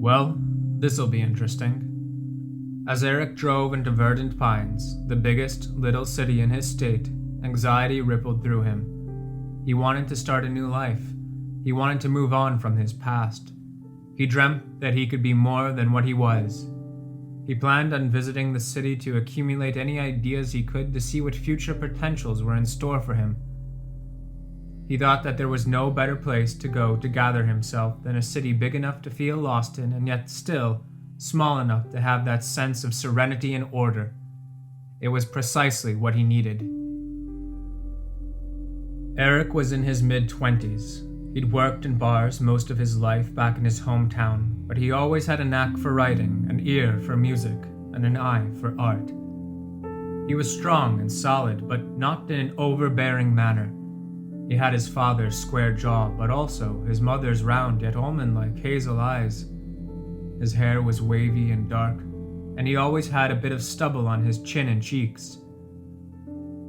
Well, this'll be interesting. As Eric drove into Verdant Pines, the biggest little city in his state, anxiety rippled through him. He wanted to start a new life. He wanted to move on from his past. He dreamt that he could be more than what he was. He planned on visiting the city to accumulate any ideas he could to see what future potentials were in store for him. He thought that there was no better place to go to gather himself than a city big enough to feel lost in and yet still small enough to have that sense of serenity and order. It was precisely what he needed. Eric was in his mid-20s. He'd worked in bars most of his life back in his hometown, but he always had a knack for writing, an ear for music, and an eye for art. He was strong and solid, but not in an overbearing manner. He had his father's square jaw, but also his mother's round yet almond-like hazel eyes. His hair was wavy and dark, and he always had a bit of stubble on his chin and cheeks.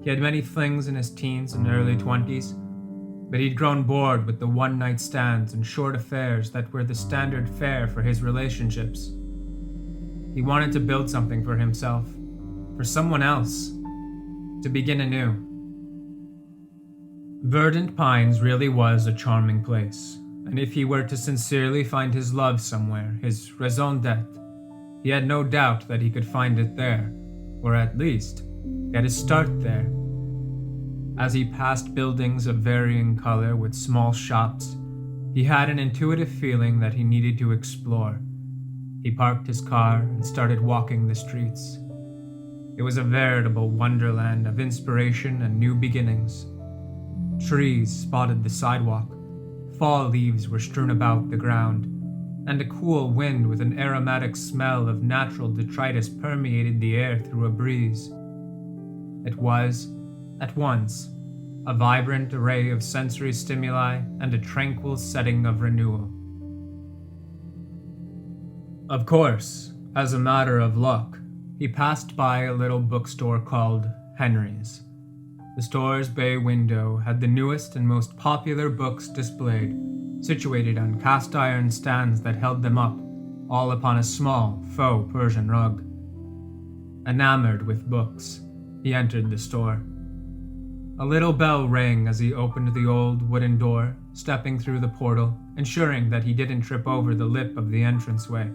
He had many flings in his teens and early 20s, but he'd grown bored with the one-night stands and short affairs that were the standard fare for his relationships. He wanted to build something for himself, for someone else, to begin anew. Verdant Pines really was a charming place, and if he were to sincerely find his love somewhere, his raison d'être, he had no doubt that he could find it there, or at least get his start there. As he passed buildings of varying color with small shops, he had an intuitive feeling that he needed to explore. He parked his car and started walking the streets. It was a veritable wonderland of inspiration and new beginnings. Trees spotted the sidewalk, fall leaves were strewn about the ground, and a cool wind with an aromatic smell of natural detritus permeated the air through a breeze. It was, at once, a vibrant array of sensory stimuli and a tranquil setting of renewal. Of course, as a matter of luck, he passed by a little bookstore called Henry's. The store's bay window had the newest and most popular books displayed, situated on cast-iron stands that held them up, all upon a small, faux Persian rug. Enamored with books, he entered the store. A little bell rang as he opened the old wooden door, stepping through the portal, ensuring that he didn't trip over the lip of the entranceway.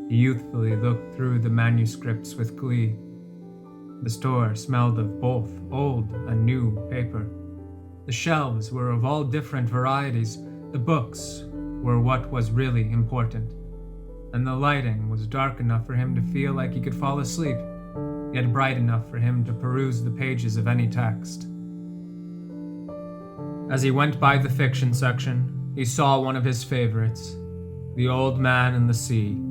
He youthfully looked through the manuscripts with glee. The store smelled of both old and new paper. The shelves were of all different varieties. The books were what was really important, and the lighting was dark enough for him to feel like he could fall asleep, yet bright enough for him to peruse the pages of any text. As he went by the fiction section, he saw one of his favorites, The Old Man and the Sea.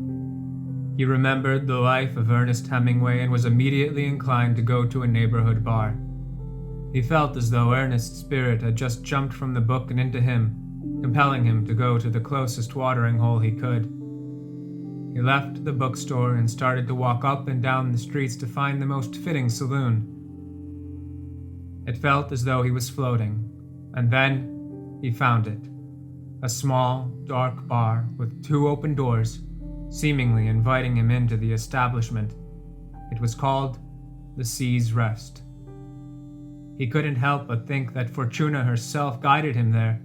He remembered the life of Ernest Hemingway and was immediately inclined to go to a neighborhood bar. He felt as though Ernest's spirit had just jumped from the book and into him, compelling him to go to the closest watering hole he could. He left the bookstore and started to walk up and down the streets to find the most fitting saloon. It felt as though he was floating, and then he found it. A small, dark bar with 2 open doors, seemingly inviting him into the establishment. It was called the Sea's Rest. He couldn't help but think that Fortuna herself guided him there.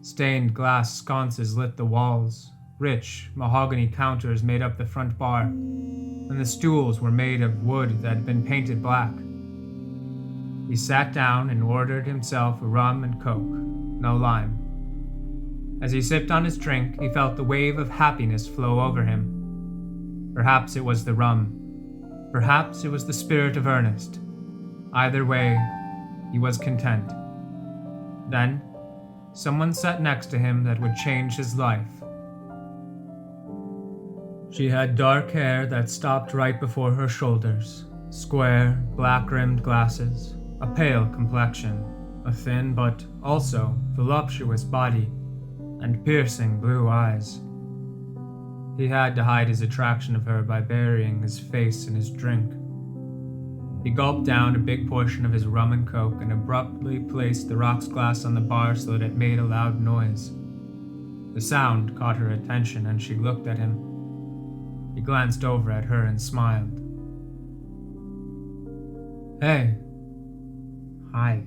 Stained glass sconces lit the walls, rich mahogany counters made up the front bar, and the stools were made of wood that had been painted black. He sat down and ordered himself a rum and coke, no lime. As he sipped on his drink, he felt the wave of happiness flow over him. Perhaps it was the rum. Perhaps it was the spirit of Ernest. Either way, he was content. Then, someone sat next to him that would change his life. She had dark hair that stopped right before her shoulders, square, black-rimmed glasses, a pale complexion, a thin but also voluptuous body, and piercing blue eyes. He had to hide his attraction of her by burying his face in his drink. He gulped down a big portion of his rum and coke and abruptly placed the rocks glass on the bar so that it made a loud noise. The sound caught her attention and she looked at him. He glanced over at her and smiled. Hey. Hi.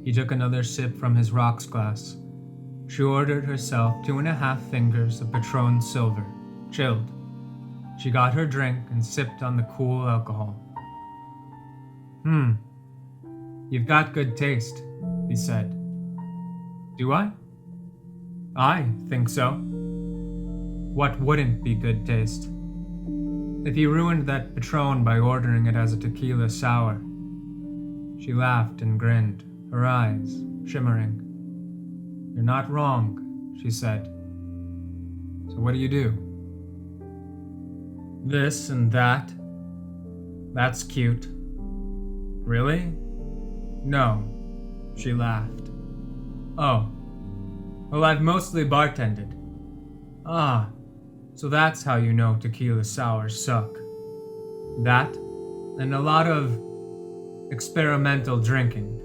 He took another sip from his rocks glass. She ordered herself 2.5 fingers of Patron Silver, chilled. She got her drink and sipped on the cool alcohol. You've got good taste, he said. Do I? I think so. What wouldn't be good taste? If you ruined that Patron by ordering it as a tequila sour. She laughed and grinned, her eyes shimmering. You're not wrong, she said. So what do you do? This and that. That's cute. Really? No, she laughed. Oh, well, I've mostly bartended. Ah, so that's how you know tequila sours suck. That, and a lot of experimental drinking.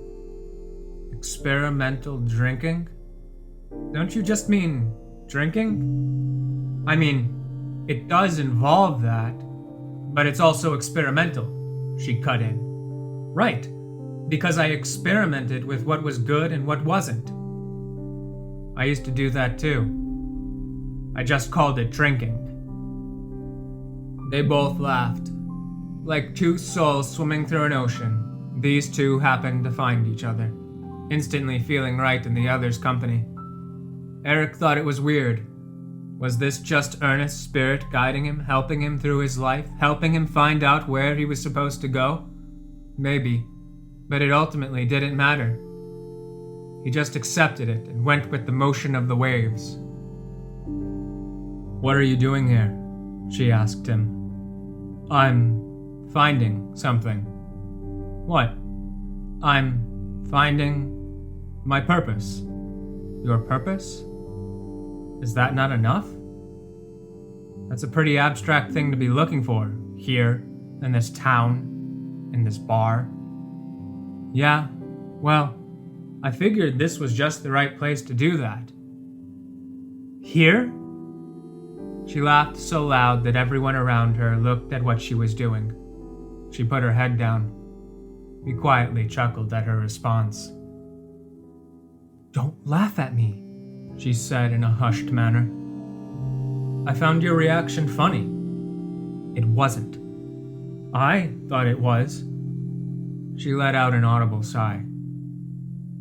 Experimental drinking? Don't you just mean drinking? I mean, it does involve that, but it's also experimental, she cut in. Right, because I experimented with what was good and what wasn't. I used to do that too. I just called it drinking. They both laughed. Like two souls swimming through an ocean, these two happened to find each other, instantly feeling right in the other's company. Eric thought it was weird. Was this just Ernest's spirit guiding him, helping him through his life, helping him find out where he was supposed to go? Maybe, but it ultimately didn't matter. He just accepted it and went with the motion of the waves. What are you doing here? She asked him. I'm finding something. What? I'm finding my purpose. Your purpose? Is that not enough? That's a pretty abstract thing to be looking for, here, in this town, in this bar. Yeah, well, I figured this was just the right place to do that. Here? She laughed so loud that everyone around her looked at what she was doing. She put her head down. He quietly chuckled at her response. Don't laugh at me, she said in a hushed manner. I found your reaction funny. It wasn't. I thought it was. She let out an audible sigh.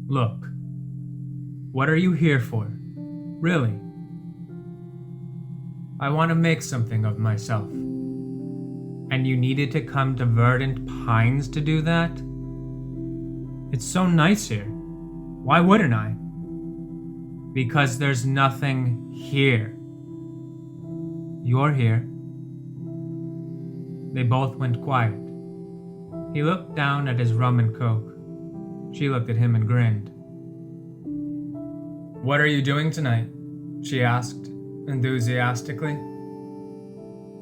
Look, what are you here for? Really? I want to make something of myself. And you needed to come to Verdant Pines to do that? It's so nice here. Why wouldn't I? Because there's nothing here. You're here. They both went quiet. He looked down at his rum and coke. She looked at him and grinned. What are you doing tonight? She asked, enthusiastically.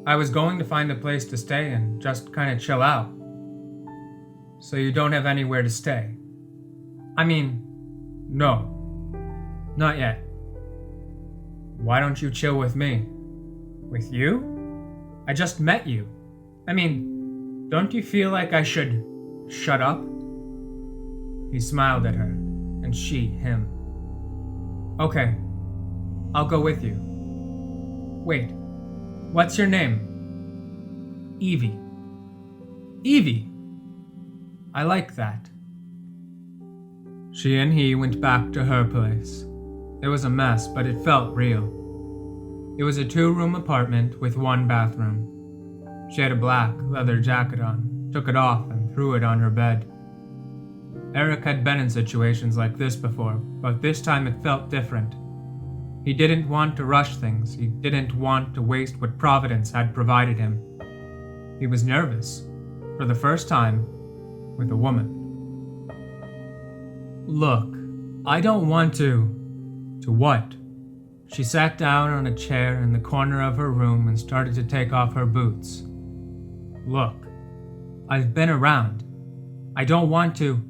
I was going to find a place to stay and just kind of chill out. So you don't have anywhere to stay? I mean, no. Not yet. Why don't you chill with me? With you? I just met you. I mean, don't you feel like I should shut up? He smiled at her, and she him. Okay, I'll go with you. Wait, what's your name? Evie. Evie! I like that. She and he went back to her place. It was a mess, but it felt real. It was a 2-room apartment with 1 bathroom. She had a black leather jacket on, took it off, and threw it on her bed. Eric had been in situations like this before, but this time it felt different. He didn't want to rush things. He didn't want to waste what Providence had provided him. He was nervous, for the first time, with a woman. Look, I don't want to... To what? She sat down on a chair in the corner of her room and started to take off her boots. Look, I've been around. I don't want to...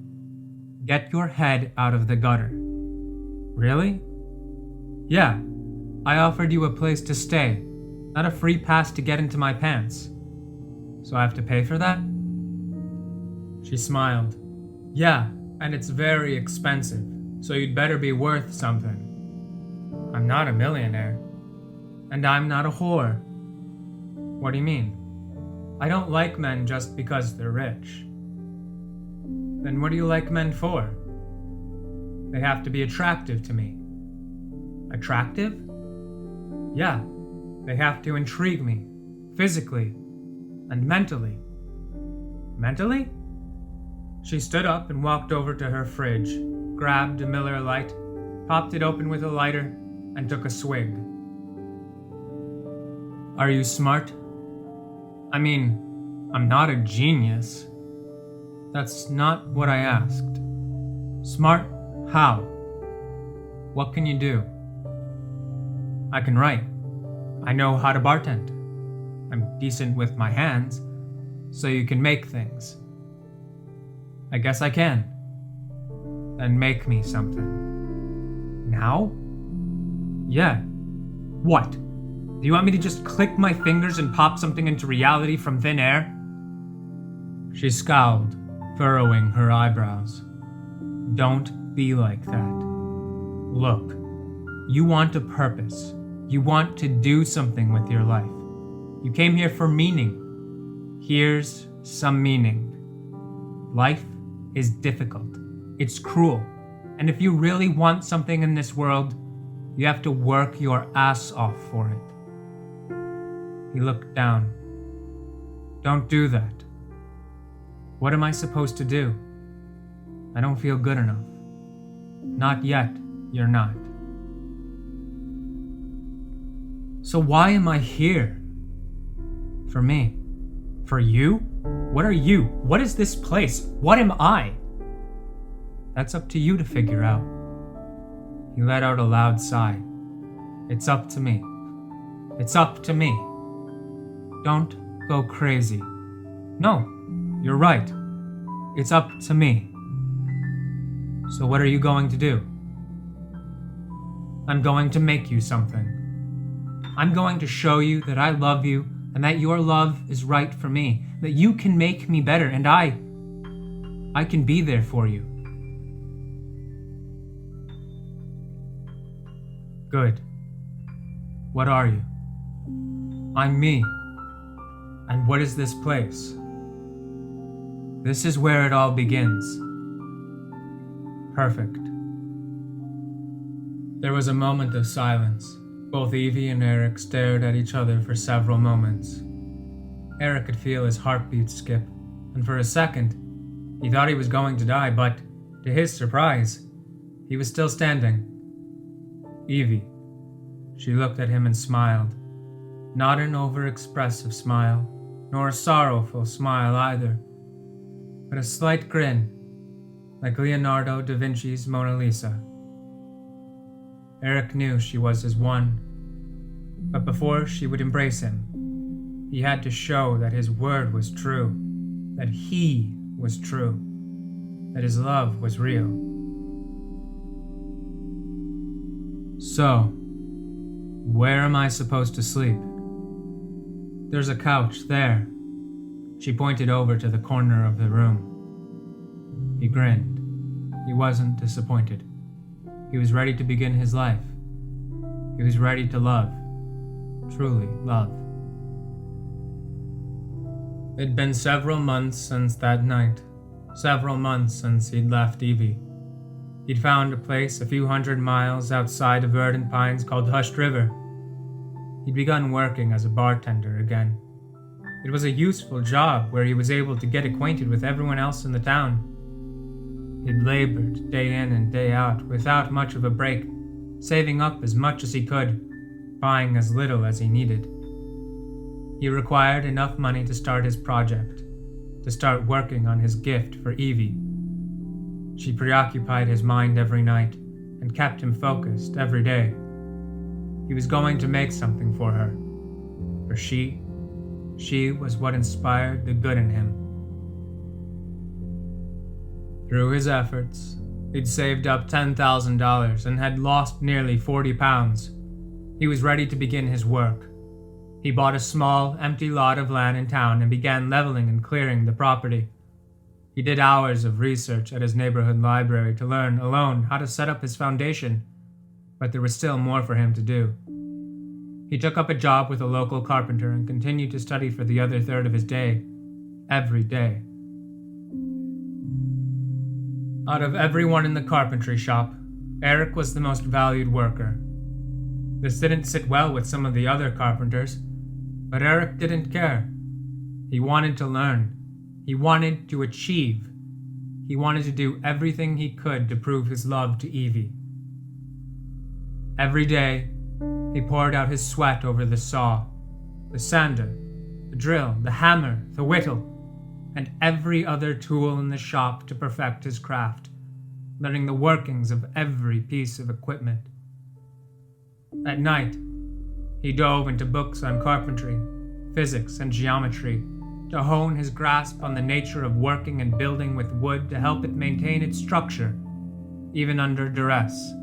Get your head out of the gutter. Really? Yeah, I offered you a place to stay, not a free pass to get into my pants. So I have to pay for that? She smiled. Yeah, and it's very expensive, so you'd better be worth something. I'm not a millionaire. And I'm not a whore. What do you mean? I don't like men just because they're rich. Then what do you like men for? They have to be attractive to me. Attractive? Yeah, they have to intrigue me, physically and mentally. Mentally? She stood up and walked over to her fridge, grabbed a Miller Lite, popped it open with a lighter, and took a swig. Are you smart? I mean, I'm not a genius. That's not what I asked. Smart how? What can you do? I can write. I know how to bartend. I'm decent with my hands, so you can make things. I guess I can. Then make me something. Now? Yeah. What? Do you want me to just click my fingers and pop something into reality from thin air? She scowled, furrowing her eyebrows. Don't be like that. Look, you want a purpose. You want to do something with your life. You came here for meaning. Here's some meaning. Life is difficult. It's cruel. And if you really want something in this world, you have to work your ass off for it. He looked down. Don't do that. What am I supposed to do? I don't feel good enough. Not yet, you're not. So why am I here? For me? For you? What are you? What is this place? What am I? That's up to you to figure out. He let out a loud sigh. It's up to me. It's up to me. Don't go crazy. No, you're right. It's up to me. So what are you going to do? I'm going to make you something. I'm going to show you that I love you and that your love is right for me, that you can make me better and I can be there for you. Good. What are you? I'm me. And what is this place? This is where it all begins. Perfect. There was a moment of silence. Both Evie and Eric stared at each other for several moments. Eric could feel his heartbeat skip, and for a second, he thought he was going to die, but, to his surprise, he was still standing. Evie. She looked at him and smiled. Not an over-expressive smile, nor a sorrowful smile either, but a slight grin, like Leonardo da Vinci's Mona Lisa. Eric knew she was his one, but before she would embrace him, he had to show that his word was true, that he was true, that his love was real. So, where am I supposed to sleep? There's a couch there. She pointed over to the corner of the room. He grinned. He wasn't disappointed. He was ready to begin his life. He was ready to love. Truly love. It'd been several months since that night. Several months since he'd left Evie. He'd found a place a few hundred miles outside of Verdant Pines called Hushed River. He'd begun working as a bartender again. It was a useful job where he was able to get acquainted with everyone else in the town. He'd labored day in and day out without much of a break, saving up as much as he could, buying as little as he needed. He required enough money to start his project, to start working on his gift for Evie. She preoccupied his mind every night and kept him focused every day. He was going to make something for her, for she was what inspired the good in him. Through his efforts, he'd saved up $10,000 and had lost nearly 40 pounds. He was ready to begin his work. He bought a small, empty lot of land in town and began leveling and clearing the property. He did hours of research at his neighborhood library to learn, alone, how to set up his foundation, but there was still more for him to do. He took up a job with a local carpenter and continued to study for the other third of his day, every day. Out of everyone in the carpentry shop, Eric was the most valued worker. This didn't sit well with some of the other carpenters, but Eric didn't care. He wanted to learn. He wanted to achieve. He wanted to do everything he could to prove his love to Evie. Every day, he poured out his sweat over the saw, the sander, the drill, the hammer, the whittle, and every other tool in the shop to perfect his craft, learning the workings of every piece of equipment. At night, he dove into books on carpentry, physics, and geometry to hone his grasp on the nature of working and building with wood to help it maintain its structure, even under duress.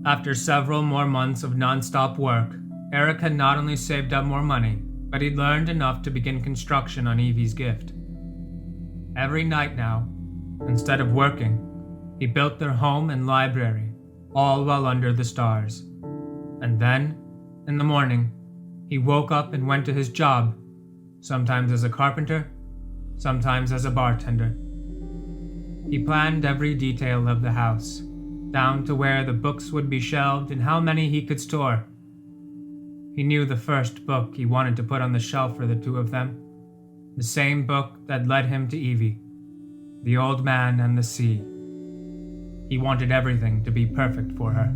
After several more months of non-stop work, Eric had not only saved up more money, but he'd learned enough to begin construction on Evie's gift. Every night now, instead of working, he built their home and library, all while under the stars. And then, in the morning, he woke up and went to his job, sometimes as a carpenter, sometimes as a bartender. He planned every detail of the house, down to where the books would be shelved and how many he could store. He knew the first book he wanted to put on the shelf for the two of them, the same book that led him to Evie, The Old Man and the Sea. He wanted everything to be perfect for her.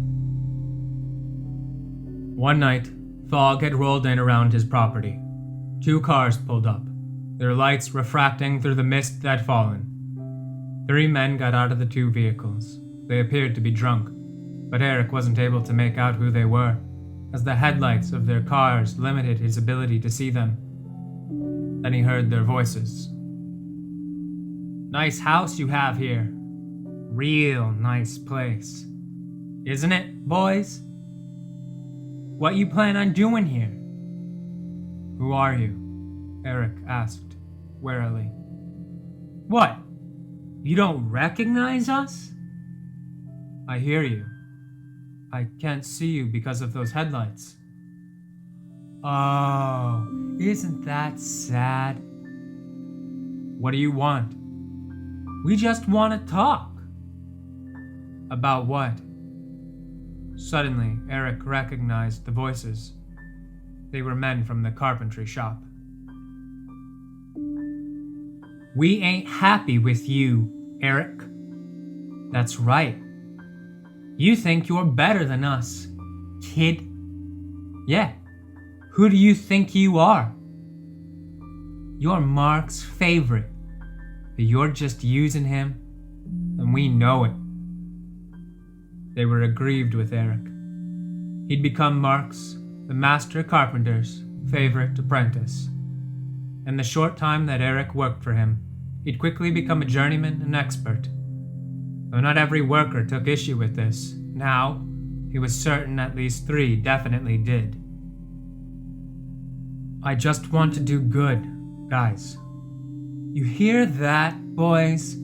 One night, fog had rolled in around his property. 2 cars pulled up, their lights refracting through the mist that had fallen. 3 men got out of the 2 vehicles. They appeared to be drunk, but Eric wasn't able to make out who they were, as the headlights of their cars limited his ability to see them. Then he heard their voices. "Nice house you have here. Real nice place. Isn't it, boys? What you plan on doing here?" "Who are you?" Eric asked, warily. "What? You don't recognize us?" "I hear you. I can't see you because of those headlights." "Oh, isn't that sad?" "What do you want?" "We just want to talk." "About what?" Suddenly, Eric recognized the voices. They were men from the carpentry shop. "We ain't happy with you, Eric." "That's right. You think you're better than us, kid." "Yeah. Who do you think you are?" "You're Mark's favorite, but you're just using him, and we know it." They were aggrieved with Eric. He'd become Mark's, the master carpenter's, favorite apprentice. In the short time that Eric worked for him, he'd quickly become a journeyman and expert. Though not every worker took issue with this, now, he was certain at least 3 definitely did. "I just want to do good, guys. You hear that, boys?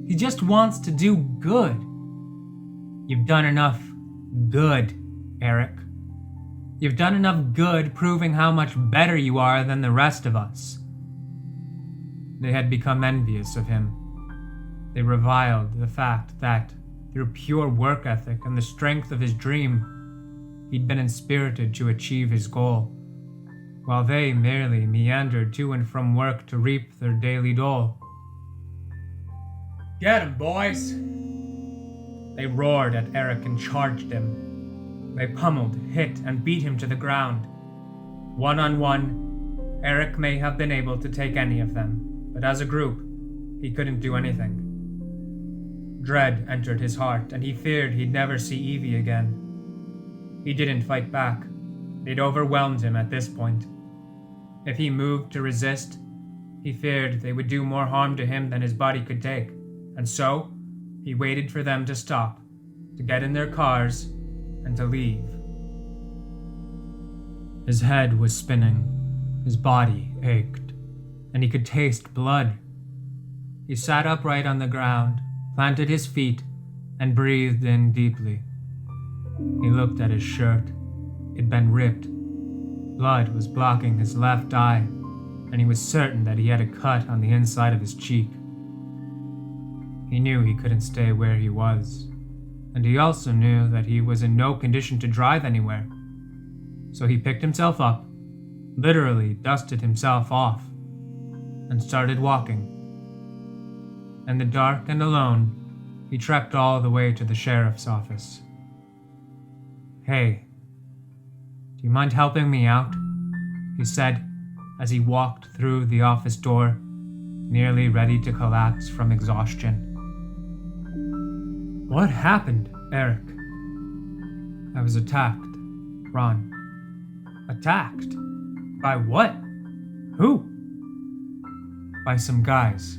He just wants to do good." "You've done enough good, Eric. You've done enough good proving how much better you are than the rest of us." They had become envious of him. They reviled the fact that, through pure work ethic and the strength of his dream, he'd been inspirited to achieve his goal, while they merely meandered to and from work to reap their daily dole. "Get him, boys!" They roared at Eric and charged him. They pummeled, hit, and beat him to the ground. One-on-one, Eric may have been able to take any of them, but as a group, he couldn't do anything. Dread entered his heart, and he feared he'd never see Evie again. He didn't fight back. They'd overwhelmed him at this point. If he moved to resist, he feared they would do more harm to him than his body could take, and so he waited for them to stop, to get in their cars, and to leave. His head was spinning, his body ached, and he could taste blood. He sat upright on the ground, planted his feet, and breathed in deeply. He looked at his shirt. It'd been ripped. Blood was blocking his left eye, and he was certain that he had a cut on the inside of his cheek. He knew he couldn't stay where he was, and he also knew that he was in no condition to drive anywhere. So he picked himself up, literally dusted himself off, and started walking. In the dark and alone, he trekked all the way to the sheriff's office. "Hey, do you mind helping me out?" he said as he walked through the office door, nearly ready to collapse from exhaustion. "What happened, Eric?" "I was attacked, Ron." "Attacked? By what? Who?" "By some guys."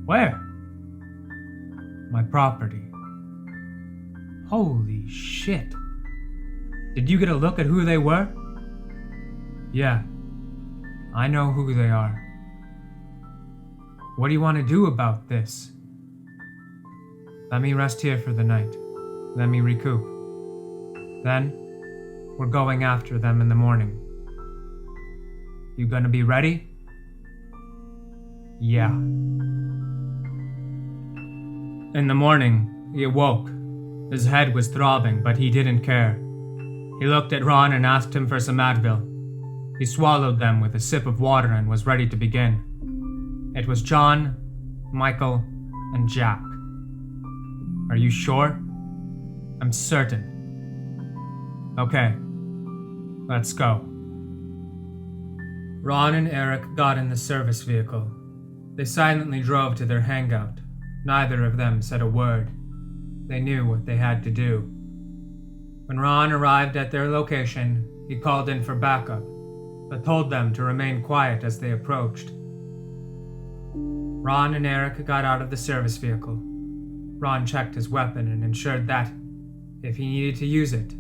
"Where?" "My property." "Holy shit. Did you get a look at who they were?" "Yeah, I know who they are." "What do you want to do about this?" "Let me rest here for the night. Let me recoup. Then, we're going after them in the morning." "You gonna be ready?" "Yeah." In the morning, he awoke. His head was throbbing, but he didn't care. He looked at Ron and asked him for some Advil. He swallowed them with a sip of water and was ready to begin. It was John, Michael, and Jack. "Are you sure?" "I'm certain." "Okay, let's go." Ron and Eric got in the service vehicle. They silently drove to their hangout. Neither of them said a word. They knew what they had to do. When Ron arrived at their location, he called in for backup, but told them to remain quiet as they approached. Ron and Eric got out of the service vehicle. Ron checked his weapon and ensured that, if he needed to use it,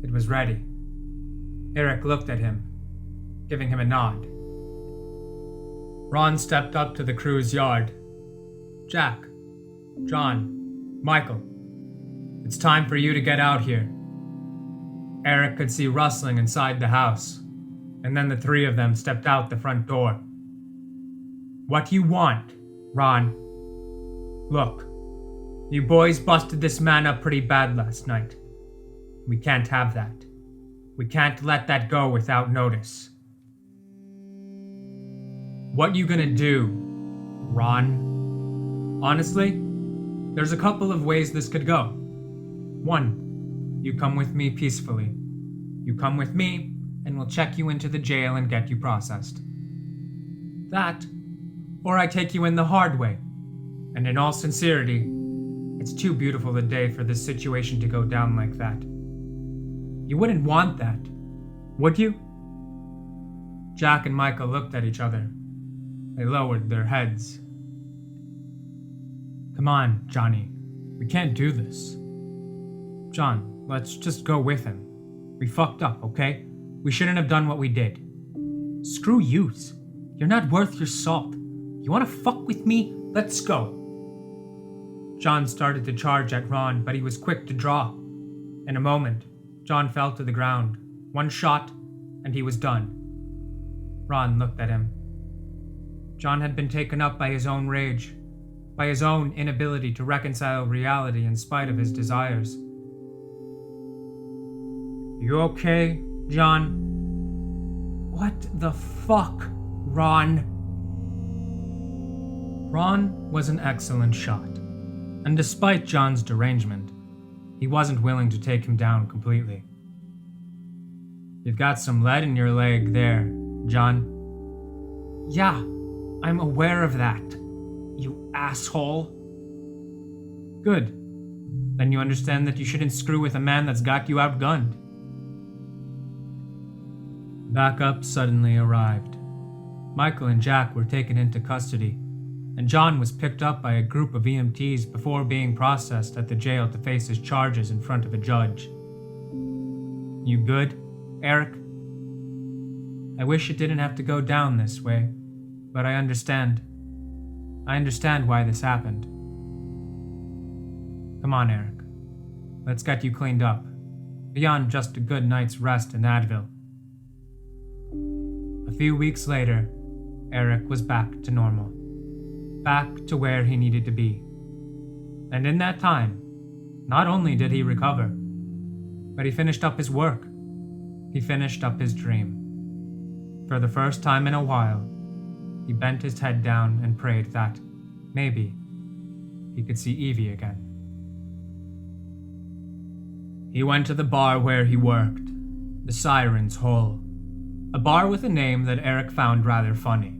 it was ready. Eric looked at him, giving him a nod. Ron stepped up to the crew's yard. "Jack, John, Michael, it's time for you to get out here." Eric could see rustling inside the house, and then the three of them stepped out the front door. "What do you want, Ron?" "Look, you boys busted this man up pretty bad last night. We can't have that. We can't let that go without notice." "What you gonna do, Ron?" "Honestly, there's a couple of ways this could go. One, you come with me peacefully. You come with me, and we'll check you into the jail and get you processed. That, or I take you in the hard way. And in all sincerity, it's too beautiful a day for this situation to go down like that. You wouldn't want that, would you?" Jack and Michael looked at each other. They lowered their heads. "Come on, Johnny. We can't do this." "John, let's just go with him. We fucked up, okay? We shouldn't have done what we did." "Screw yous. You're not worth your salt. You want to fuck with me? Let's go." John started to charge at Ron, but he was quick to draw. In a moment, John fell to the ground. One shot, and he was done. Ron looked at him. John had been taken up by his own rage, by his own inability to reconcile reality in spite of his desires. "You okay, John?" "What the fuck, Ron?" Ron was an excellent shot, and despite John's derangement, he wasn't willing to take him down completely. "You've got some lead in your leg there, John." "Yeah, I'm aware of that, you asshole." "Good. Then you understand that you shouldn't screw with a man that's got you outgunned." Backup suddenly arrived. Michael and Jack were taken into custody, and John was picked up by a group of EMTs before being processed at the jail to face his charges in front of a judge. You good, Eric? I wish it didn't have to go down this way, but I understand. I understand why this happened. Come on, Eric. Let's get you cleaned up, beyond just a good night's rest in Advil. A few weeks later, Eric was back to normal, back to where he needed to be. And in that time, not only did he recover, but he finished up his work. He finished up his dream. For the first time in a while, he bent his head down and prayed that, maybe, he could see Evie again. He went to the bar where he worked, the Siren's Hole, a bar with a name that Eric found rather funny.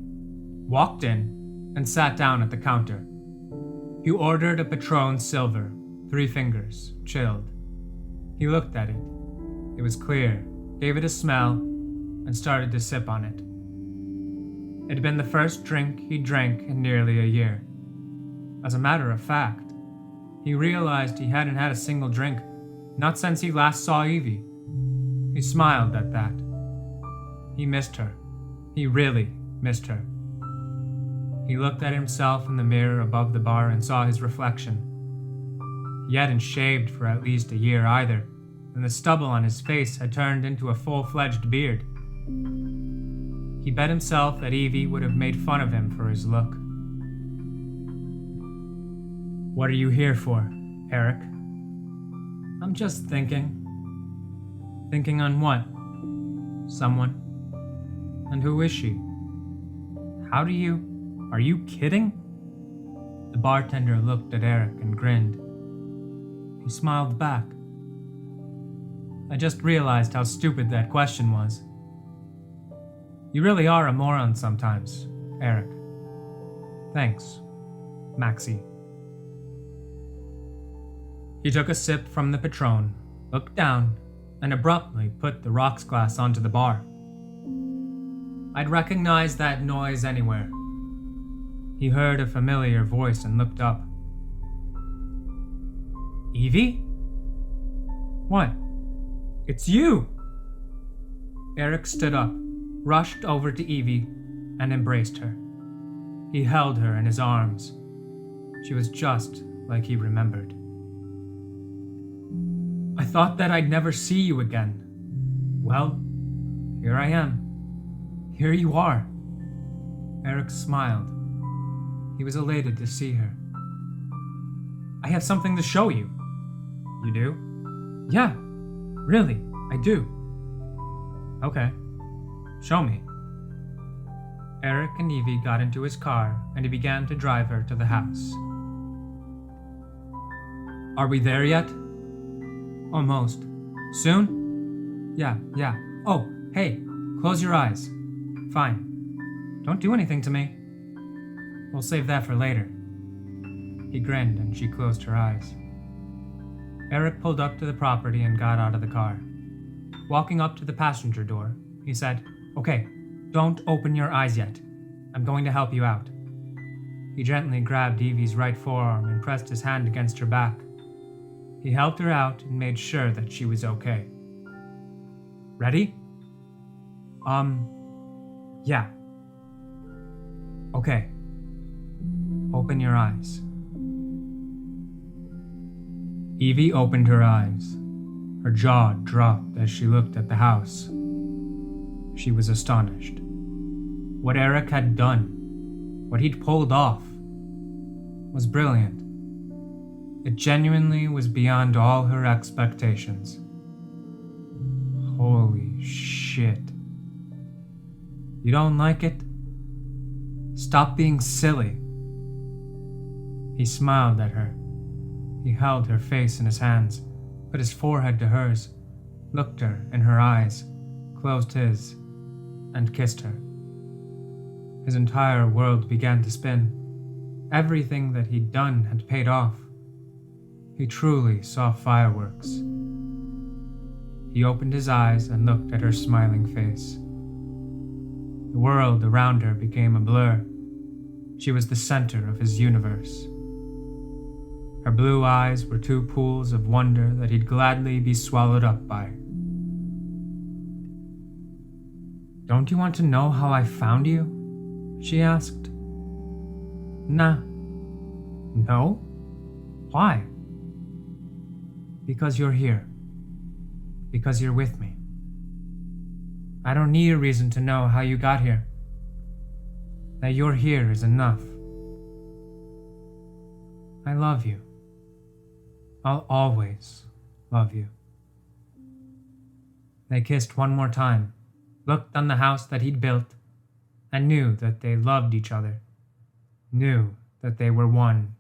Walked in and sat down at the counter. He ordered a Patron Silver, 3 fingers, chilled. He looked at it. It was clear, gave it a smell, and started to sip on it. It had been the first drink he drank in nearly a year. As a matter of fact, he realized he hadn't had a single drink, not since he last saw Evie. He smiled at that. He missed her. He really missed her. He looked at himself in the mirror above the bar and saw his reflection. He hadn't shaved for at least a year either, and the stubble on his face had turned into a full-fledged beard. He bet himself that Evie would have made fun of him for his look. What are you here for, Eric? I'm just thinking. Thinking on what? Someone. And who is she? Are you kidding? The bartender looked at Eric and grinned. He smiled back. I just realized how stupid that question was. You really are a moron sometimes, Eric. Thanks, Maxie. He took a sip from the Patron, looked down, and abruptly put the rocks glass onto the bar. I'd recognize that noise anywhere. He heard a familiar voice and looked up. Evie? What? It's you! Eric stood up, rushed over to Evie, and embraced her. He held her in his arms. She was just like he remembered. I thought that I'd never see you again. Well, here I am. Here you are. Eric smiled. He was elated to see her. I have something to show you. You do? Yeah, really, I do. Okay, show me. Eric and Evie got into his car and he began to drive her to the house. Are we there yet? Almost. Soon? Yeah. Oh, hey, close your eyes. Fine. Don't do anything to me. We'll save that for later. He grinned and she closed her eyes. Eric pulled up to the property and got out of the car. Walking up to the passenger door, he said, Okay, don't open your eyes yet. I'm going to help you out. He gently grabbed Evie's right forearm and pressed his hand against her back. He helped her out and made sure that she was okay. Ready? Yeah. Okay. Open your eyes. Evie opened her eyes. Her jaw dropped as she looked at the house. She was astonished. What Eric had done, what he'd pulled off, was brilliant. It genuinely was beyond all her expectations. Holy shit. You don't like it? Stop being silly. He smiled at her. He held her face in his hands, put his forehead to hers, looked her in her eyes, closed his, and kissed her. His entire world began to spin. Everything that he'd done had paid off. He truly saw fireworks. He opened his eyes and looked at her smiling face. The world around her became a blur. She was the center of his universe. Her blue eyes were 2 pools of wonder that he'd gladly be swallowed up by. Don't you want to know how I found you? She asked. Nah. No? Why? Because you're here. Because you're with me. I don't need a reason to know how you got here. That you're here is enough. I love you. I'll always love you. They kissed one more time, looked on the house that he'd built, and knew that they loved each other, knew that they were one